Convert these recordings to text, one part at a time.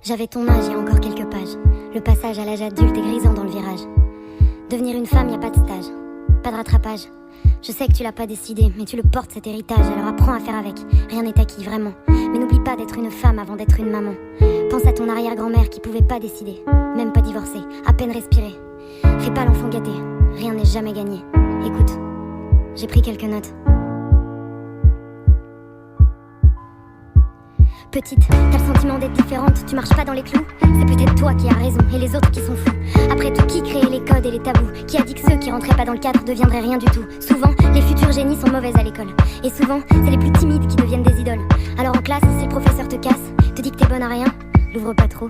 J'avais ton âge et encore quelques pages. Le passage à l'âge adulte est grisant dans le virage. Devenir une femme, y a pas de stage, pas de rattrapage. Je sais que tu l'as pas décidé, mais tu le portes cet héritage. Alors apprends à faire avec, rien n'est acquis vraiment. Mais n'oublie pas d'être une femme avant d'être une maman. Pense à ton arrière-grand-mère qui pouvait pas décider, même pas divorcer, à peine respirer. Fais pas l'enfant gâté, rien n'est jamais gagné. Écoute, j'ai pris quelques notes. Petite, t'as le sentiment d'être différente, tu marches pas dans les clous. C'est peut-être toi qui as raison et les autres qui sont fous. Après tout, qui créait les codes et les tabous? Qui a dit que ceux qui rentraient pas dans le cadre deviendraient rien du tout? Souvent, les futurs génies sont mauvaises à l'école. Et souvent, c'est les plus timides qui deviennent des idoles. Alors en classe, si le professeur te casse, te dit que t'es bonne à rien, l'ouvre pas trop,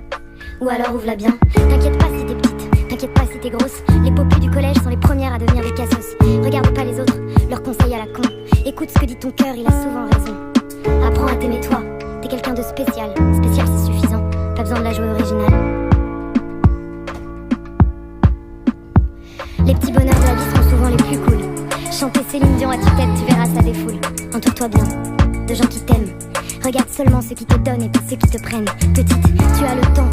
ou alors ouvre-la bien. T'inquiète pas si t'es petite, t'inquiète pas si t'es grosse. Les popus du collège sont les premières à devenir des cassos. Regarde pas les autres, leurs conseils à la con. Écoute ce que dit ton cœur, il a souvent raison. Apprends à t'aimer toi. T'es quelqu'un de spécial, spécial c'est suffisant, pas besoin de la jouer originale. Les petits bonheurs de la vie sont souvent les plus cool. Chanter Céline Dion à tue-tête, tu verras ça défoule. Entoure-toi bien, de gens qui t'aiment. Regarde seulement ceux qui te donnent et pas ceux qui te prennent. Petite, tu as le temps,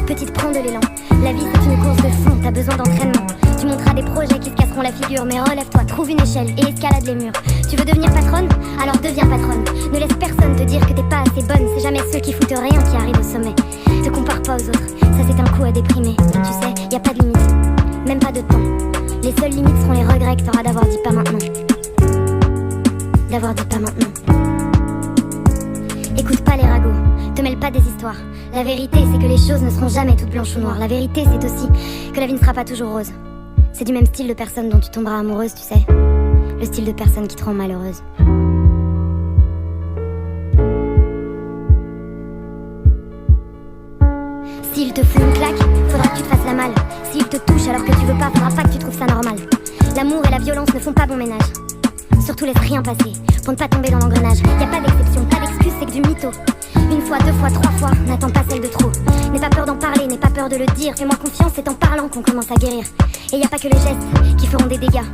petite prends de l'élan. La vie c'est une course de fond, t'as besoin d'entraînement. Tu monteras des projets qui te casseront la figure, mais relève-toi, trouve une échelle et escalade les murs. Tu veux devenir patronne? Alors deviens patronne. Ne laisse personne te dire que t'es pas assez bonne. C'est jamais ceux qui foutent rien qui arrivent au sommet. Te compare pas aux autres, ça c'est un coup à déprimer. Tu sais, y a pas de limite, même pas de temps. Les seules limites seront les regrets que t'auras d'avoir dit pas maintenant. D'avoir dit pas maintenant. Écoute pas les ragots, te mêle pas des histoires. La vérité c'est que les choses ne seront jamais toutes blanches ou noires. La vérité c'est aussi que la vie ne sera pas toujours rose. C'est du même style de personne dont tu tomberas amoureuse, tu sais. Le style de personne qui te rend malheureuse. S'il te fout une claque, faudra que tu te fasses la malle. S'il te touche alors que tu veux pas, faudra pas que tu trouves ça normal. L'amour et la violence ne font pas bon ménage. Surtout laisse rien passer, pour ne pas tomber dans l'engrenage. Y a pas d'exception, pas d'excuse, c'est que du mytho. Une fois, deux fois, trois fois, n'attends pas celle de trop. N'aie pas peur d'en parler, n'aie pas peur de le dire. Fais-moi confiance, c'est en parlant qu'on commence à guérir. Et y a pas que les gestes qui feront des dégâts.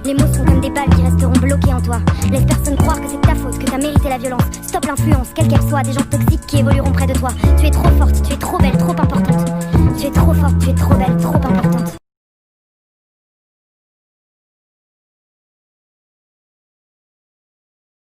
Les mots sont comme des balles qui resteront bloquées en toi. Laisse personne croire que c'est ta faute, que t'as mérité la violence. Stop l'influence, quelle qu'elle soit, des gens toxiques qui évolueront près de toi. Tu es trop forte, tu es trop belle, trop importante. Tu es trop forte, tu es trop belle, trop importante.